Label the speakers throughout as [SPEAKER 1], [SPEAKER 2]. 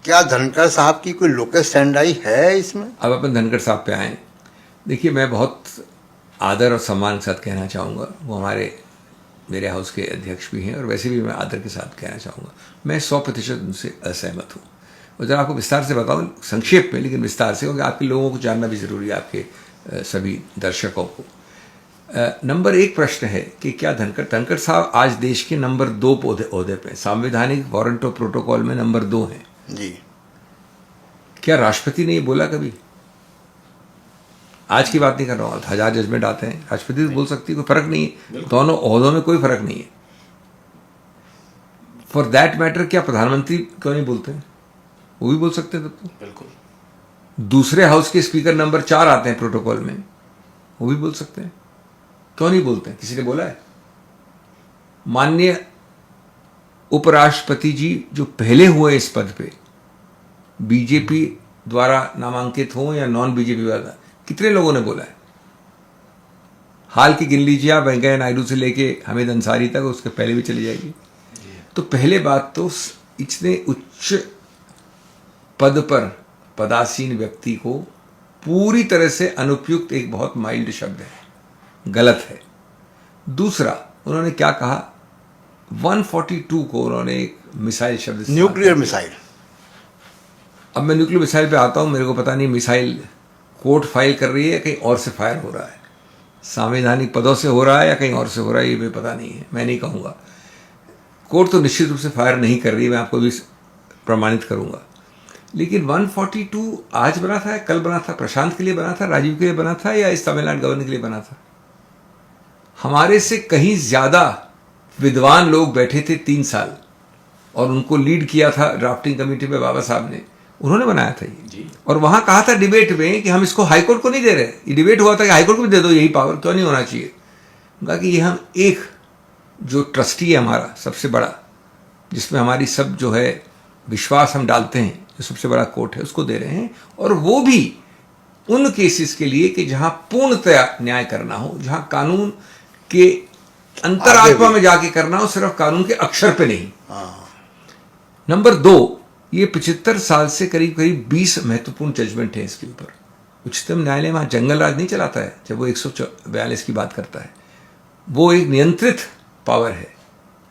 [SPEAKER 1] क्या धनखड़ साहब की कोई लोकल स्टैंडाई है इसमें?
[SPEAKER 2] अब अपन धनखड़ साहब पे आए। देखिए, मैं बहुत आदर और सम्मान के साथ कहना चाहूँगा, वो मेरे हाउस के अध्यक्ष भी हैं और वैसे भी मैं आदर के साथ कहना चाहूँगा, मैं 100% उनसे असहमत हूँ। और जरा आपको विस्तार से बताऊँ, संक्षेप में लेकिन विस्तार से, क्योंकि आपके लोगों को जानना भी ज़रूरी है, आपके सभी दर्शकों को। नंबर 1 प्रश्न है कि क्या धनखड़ साहब आज देश के नंबर 2 ओहदे पे, संवैधानिक वारंट ऑफ प्रोटोकॉल में नंबर 2 हैं
[SPEAKER 1] जी।
[SPEAKER 2] क्या राष्ट्रपति ने ये बोला कभी? आज की बात नहीं कर रहा हूँ, 1000 जजमेंट आते हैं, राष्ट्रपति तो बोल सकती है, कोई फर्क नहीं है, दोनों ओहदों में कोई फर्क नहीं है। फॉर दैट मैटर क्या प्रधानमंत्री क्यों नहीं बोलते हैं? वो भी बोल सकते हैं तब तो।
[SPEAKER 3] बिल्कुल।
[SPEAKER 2] दूसरे हाउस के स्पीकर नंबर 4 आते हैं प्रोटोकॉल में, वो भी बोल सकते हैं, क्यों नहीं बोलते हैं? किसी ने बोला है? माननीय उपराष्ट्रपति जी जो पहले हुए इस पद पे, बीजेपी द्वारा नामांकित हो या नॉन बीजेपी वाला, कितने लोगों ने बोला है? हाल की गिन लीजिए आप, वेंकैया नायडू से लेके हामिद अंसारी तक, उसके पहले भी चली जाएगी। तो पहले बात तो इतने उच्च पद पर पदासीन व्यक्ति को पूरी तरह से अनुपयुक्त एक बहुत माइल्ड शब्द है, गलत है। दूसरा, उन्होंने क्या कहा, 142 को उन्होंने एक मिसाइल शब्द,
[SPEAKER 1] न्यूक्लियर मिसाइल।
[SPEAKER 2] अब मैं न्यूक्लियर मिसाइल पे आता हूं, मेरे को पता नहीं मिसाइल कोर्ट फाइल कर रही है, कहीं और से फायर हो रहा है, संवैधानिक पदों से हो रहा है या कहीं और से हो रहा है, ये भी पता नहीं है, मैं नहीं कहूँगा। कोर्ट तो निश्चित रूप से फायर नहीं कर रही है, मैं आपको भी प्रमाणित करूँगा। लेकिन 142 आज बना था, कल बना था, प्रशांत के लिए बना था, राजीव के लिए बना था, या इस तमिलनाडु गवर्नर के लिए बना था? हमारे से कहीं ज्यादा विद्वान लोग बैठे थे 3 साल, और उनको लीड किया था ड्राफ्टिंग कमेटी में बाबा साहब ने, उन्होंने बनाया था ये
[SPEAKER 3] जी।
[SPEAKER 2] और वहां कहा था डिबेट में कि हम इसको हाईकोर्ट को नहीं दे रहे। ये डिबेट हुआ था कि हाईकोर्ट को भी दे दो, यही पावर क्यों नहीं होना चाहिए? कहा कि ये हम एक जो ट्रस्टी है हमारा सबसे बड़ा, जिसमें हमारी सब जो है विश्वास हम डालते हैं, जो सबसे बड़ा कोर्ट है, उसको दे रहे हैं, और वो भी उन केसेस के लिए कि जहां पूर्णतया न्याय करना हो, जहां कानून के अंतरात्मा में जाके करना हो, सिर्फ कानून के अक्षर पे नहीं। नंबर 2, ये 75 साल से करीब करीब 20 महत्वपूर्ण जजमेंट है इसके ऊपर। उच्चतम न्यायालय वहां जंगल राज नहीं चलाता है जब वो 142 की बात करता है, वो एक नियंत्रित पावर है।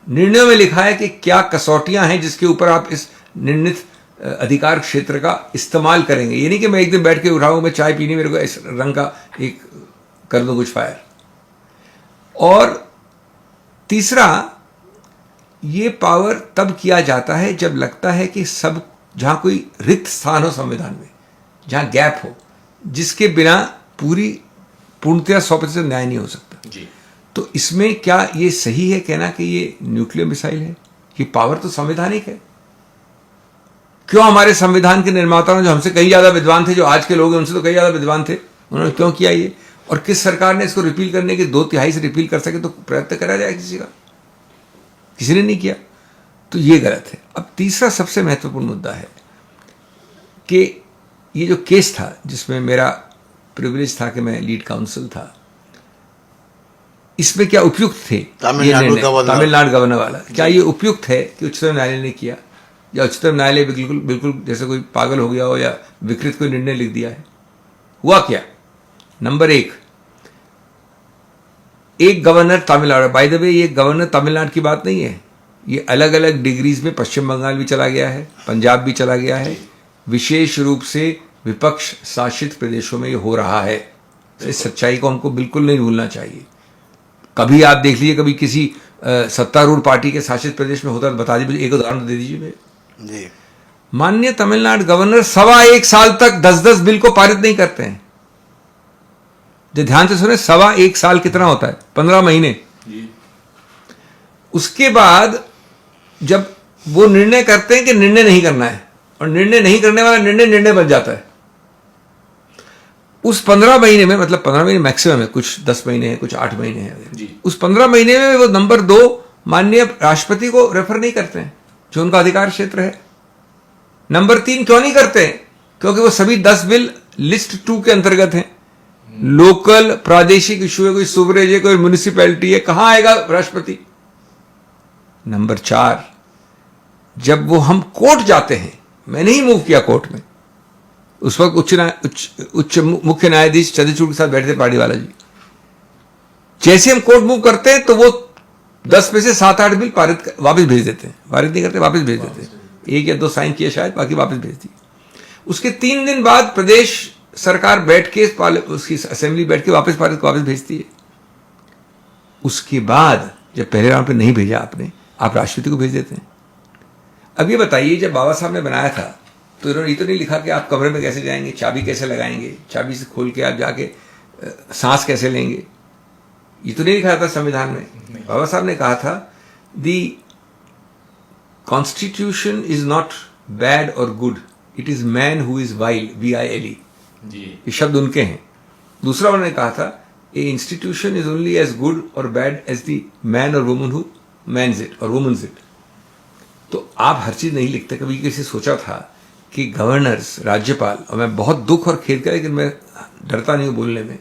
[SPEAKER 2] निर्णयों में लिखा है कि क्या कसौटियां हैं जिसके ऊपर आप इस निर्णित अधिकार क्षेत्र का इस्तेमाल करेंगे। ये नहीं कि मैं एक दिन बैठ के उठाऊं, मैं चाय पीनी, मेरे को इस रंग का एक कर दो कुछ फायर। और तीसरा, ये पावर तब किया जाता है जब लगता है कि सब, जहां कोई रिक्त स्थान हो संविधान में, जहां गैप हो, जिसके बिना पूर्णतया 100% न्याय नहीं हो सकता
[SPEAKER 3] जी।
[SPEAKER 2] तो इसमें क्या ये सही है कहना कि ये न्यूक्लियर मिसाइल है? ये पावर तो संवैधानिक है। क्यों हमारे संविधान के निर्माताओं ने, जो हमसे कहीं ज्यादा विद्वान थे, जो आज के लोग हैं उनसे तो कहीं ज्यादा विद्वान थे, उन्होंने क्यों किया ये? और किस सरकार ने इसको रिपील करने के 2/3 से रिपील कर सके तो प्रयत्न करा जाए किसी का? किसी ने नहीं किया, तो ये गलत है। अब तीसरा सबसे महत्वपूर्ण मुद्दा है कि ये जो केस था जिसमें मेरा प्रिविलेज था कि मैं लीड काउंसिल था, इसमें क्या उपयुक्त थे? तमिलनाडु गवर्नर वाला, क्या ये उपयुक्त है कि उच्चतम न्यायालय ने किया, या उच्चतम न्यायालय बिल्कुल जैसे कोई पागल हो गया हो या विकृत कोई निर्णय लिख दिया है? हुआ क्या? नंबर 1, एक governor Tamil Nadu, by the way ये गवर्नर तमिलनाडु की बात नहीं है, ये अलग अलग डिग्रीज में पश्चिम बंगाल भी चला गया है, पंजाब भी चला गया है, विशेष रूप से विपक्ष शासित प्रदेशों में ये हो रहा है। इस सच्चाई को हमको बिल्कुल नहीं भूलना चाहिए। कभी आप देख लीजिए, कभी किसी सत्तारूढ़ पार्टी के शासित प्रदेश में होता है, बता दीजिए, एक उदाहरण दे दीजिए जी। माननीय तमिलनाडु गवर्नर 1.25 साल तक 10-10 बिल को पारित नहीं करते हैं। जो ध्यान से सुने, 1.25 साल कितना होता है? 15 महीने। उसके बाद जब वो निर्णय करते हैं कि निर्णय नहीं करना है, और निर्णय नहीं करने वाला निर्णय बन जाता है, उस 15 महीने में, मतलब 15 महीने मैक्सिमम है, कुछ 10 महीने हैं, कुछ 8 महीने हैं, उस 15 महीने में वो नंबर 2 माननीय राष्ट्रपति को रेफर नहीं करते हैं, जो उनका अधिकार क्षेत्र है। नंबर 3 क्यों नहीं करते हैं? क्योंकि वो सभी 10 बिल लिस्ट 2 के अंतर्गत हैं। लोकल प्रादेशिक इशू है, कोई सुवरेज है, कोई म्युनिसिपैलिटी है, कहां आएगा राष्ट्रपति? नंबर 4, जब वो हम कोर्ट जाते हैं मैंने ही मूव किया कोर्ट में। उस वक्त उच्च मुख्य न्यायाधीश चंद्रचूड़ के साथ बैठे थे पार्टीवाला जी। जैसे हम कोर्ट मूव करते हैं तो वो 10 में से 7-8 बिल वापस भेज देते हैं, पारित नहीं करते, वापस भेज देते हैं। 1 या 2 साइन किए शायद, बाकी वापस भेज दिए। उसके 3 दिन बाद प्रदेश सरकार बैठ के उसकी असेंबली बैठ के वापस भेजती है। उसके बाद जब पहले राउंड पे नहीं भेजा आपने, आप राष्ट्रपति को भेज देते हैं। अब ये बताइए, जब बाबा साहब ने बनाया था तो इन्होंने ये तो नहीं लिखा कि आप कमरे में कैसे जाएंगे, चाबी कैसे लगाएंगे, चाबी से खोल के आप जाके सांस कैसे लेंगे, ये तो नहीं लिखा था संविधान में। बाबा साहब ने कहा था the constitution is not bad or good, it is man who is vile, VILE, ये शब्द उनके हैं। दूसरा उन्होंने कहा था a institution is only as good or bad as the man or woman who mans it or womans it. तो आप हर चीज नहीं लिखते। कभी किसी सोचा था कि गवर्नर्स, राज्यपाल, और मैं बहुत दुख और खेद का, लेकिन मैं डरता नहीं हूं बोलने में,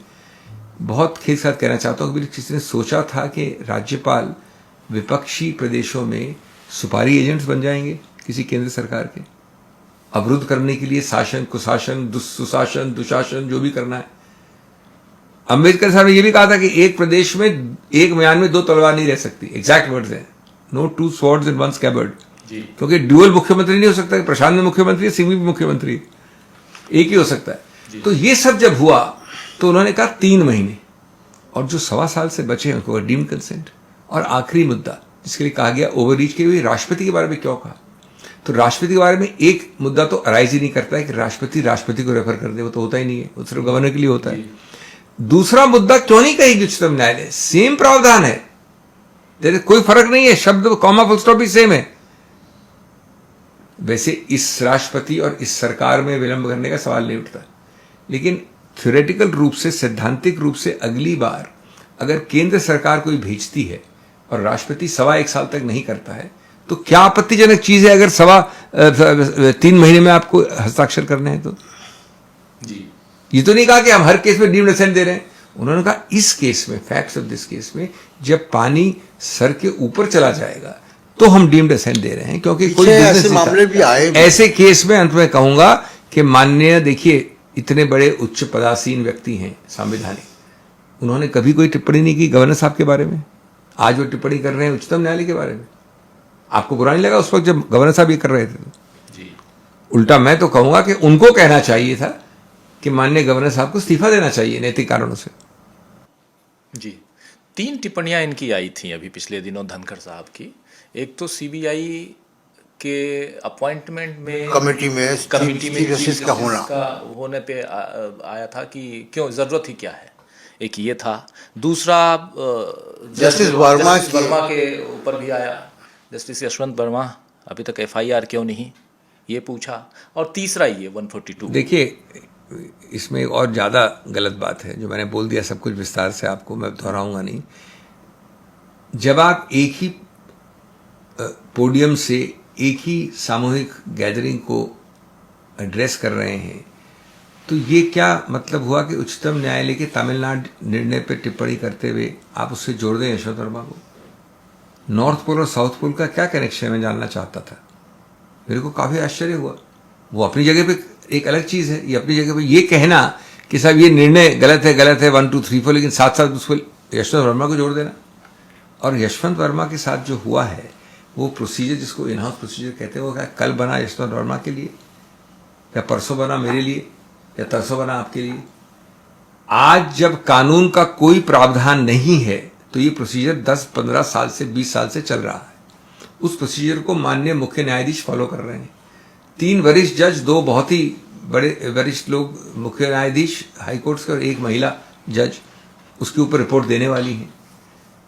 [SPEAKER 2] बहुत खेद के साथ कहना चाहता हूं, कभी किसी ने सोचा था कि राज्यपाल विपक्षी प्रदेशों में सुपारी एजेंट्स बन जाएंगे किसी केंद्र सरकार के, अवरुद्ध करने के लिए शासन, कुशासन, सुशासन, दुशासन, जो भी करना है। अंबेडकर साहब ने यह भी कहा था कि एक प्रदेश में, एक म्यान में 2 तलवार नहीं रह सकती। एग्जैक्ट वर्ड्स हैं, no 2 swords in one scabbard, क्योंकि ड्यूअल मुख्यमंत्री नहीं हो सकता कि प्रशांत में मुख्यमंत्री है, सिंह में मुख्यमंत्री है, एक ही हो सकता है। तो ये सब जब हुआ तो उन्होंने कहा 3 महीने, और जो 1.25 साल से बचे हैं उनको डीम्ड कंसेंट। और आखिरी मुद्दा जिसके लिए कहा गया ओवररीच के, राष्ट्रपति के बारे में क्यों कहा? तो राष्ट्रपति के बारे में एक मुद्दा तो अराइज ही नहीं करता है कि राष्ट्रपति को रेफर कर दे, वो तो होता ही नहीं है, वो सिर्फ गवर्नर के लिए होता है। दूसरा मुद्दा क्यों नहीं कहेगी उच्चतम न्यायालय, सेम प्रावधान है, कोई फर्क नहीं है, शब्द कॉमा फुल स्टॉप भी सेम है। वैसे इस राष्ट्रपति और इस सरकार में विलंब करने का सवाल नहीं उठता, लेकिन थ्योरेटिकल रूप से, सैद्धांतिक रूप से अगली बार अगर केंद्र सरकार कोई भेजती है और राष्ट्रपति 1.25 साल तक नहीं करता है, तो क्या आपत्तिजनक चीज है अगर 3 महीने में आपको हस्ताक्षर करने हैं? तो
[SPEAKER 3] जी,
[SPEAKER 2] ये तो नहीं कहा कि हम हर केस में डीम्ड असेंट दे रहे हैं। उन्होंने कहा इस केस में, फैक्ट्स ऑफ दिस केस में, जब पानी सर के ऊपर चला जाएगा तो हम डीम्ड असेंट दे रहे हैं, क्योंकि कोई
[SPEAKER 1] ऐसे मामले भी आए।
[SPEAKER 2] ऐसे केस में अंत में कहूंगा कि माननीय, देखिए इतने बड़े उच्च पदासीन व्यक्ति हैं संवैधानिक, उन्होंने कभी कोई टिप्पणी नहीं की गवर्नर साहब के बारे में। आज वो टिप्पणी कर रहे हैं उच्चतम न्यायालय के बारे में। आपको बुरा नहीं लगा उस वक्त जब गवर्नर साहब ये कर रहे थे?
[SPEAKER 3] जी,
[SPEAKER 2] उल्टा मैं तो कहूंगा कि उनको कहना चाहिए था कि माननीय गवर्नर साहब को इस्तीफा देना चाहिए नैतिक कारणों से।
[SPEAKER 3] जी, 3 टिप्पणियां इनकी आई थी अभी पिछले दिनों धनखड़ साहब की। एक तो CBI के अपॉइंटमेंट में, कमेटी में
[SPEAKER 1] चीफ जस्टिस का
[SPEAKER 3] होने पे आया था कि क्यों, जरूरत ही क्या है, एक ये था। दूसरा
[SPEAKER 1] जस्टिस वर्मा
[SPEAKER 3] के ऊपर भी आया, जस्टिस यशवंत वर्मा अभी तक FIR क्यों नहीं, ये पूछा। और तीसरा ये 142।
[SPEAKER 2] देखिए इसमें एक और ज़्यादा गलत बात है, जो मैंने बोल दिया सब कुछ विस्तार से, आपको मैं दोहराऊंगा नहीं। जब आप एक ही पोडियम से एक ही सामूहिक गैदरिंग को एड्रेस कर रहे हैं, तो ये क्या मतलब हुआ कि उच्चतम न्यायालय के तमिलनाडु निर्णय पर टिप्पणी करते हुए आप उससे जोड़ दें यशवंत वर्मा को? नॉर्थ पोल और साउथ पोल का क्या कनेक्शन है, मैं जानना चाहता था। मेरे को काफ़ी आश्चर्य हुआ। वो अपनी जगह पे एक अलग चीज़ है, ये अपनी जगह पे ये कहना कि साहब ये निर्णय गलत है 1 2 3 4, लेकिन साथ साथ उसको यशवंत वर्मा को जोड़ देना। और यशवंत वर्मा के साथ जो हुआ है वो प्रोसीजर, जिसको इन हाउस प्रोसीजर कहते हैं, वो क्या कल बना यशवंत वर्मा के लिए, या परसों बना मेरे लिए, या तरसों बना आपके लिए? आज जब कानून का कोई प्रावधान नहीं है तो ये प्रोसीजर 10-15 साल से 20 साल से चल रहा है। उस प्रोसीजर को माननीय मुख्य न्यायाधीश फॉलो कर रहे हैं। 3 वरिष्ठ जज, 2 बहुत ही बड़े वरिष्ठ लोग मुख्य न्यायाधीश हाईकोर्ट के और 1 महिला जज उसके ऊपर रिपोर्ट देने वाली हैं।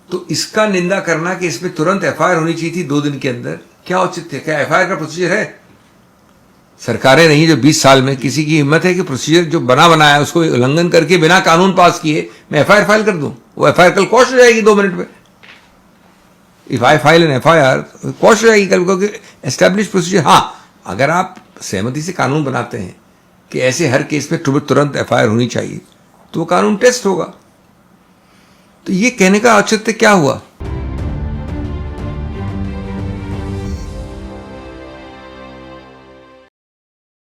[SPEAKER 2] तो इसका निंदा करना कि इसमें तुरंत FIR होनी चाहिए थी 2 दिन के अंदर, क्या औचित्य? क्या FIR का प्रोसीजर है? सरकारें नहीं जो 20 साल में किसी की हिम्मत है कि प्रोसीजर जो बना बनाया उसको उल्लंघन करके बिना कानून पास किए मैं FIR फाइल कर दूं? वो FIR कल क्वॉश हो जाएगी 2 मिनट में। If I file an FIR quash हो जाएगी कल, क्योंकि एस्टैब्लिश प्रोसीजर। हाँ, अगर आप सहमति से कानून बनाते हैं कि ऐसे हर केस में तुरंत FIR होनी चाहिए, तो वो कानून टेस्ट होगा। तो ये कहने का औचित्य क्या हुआ?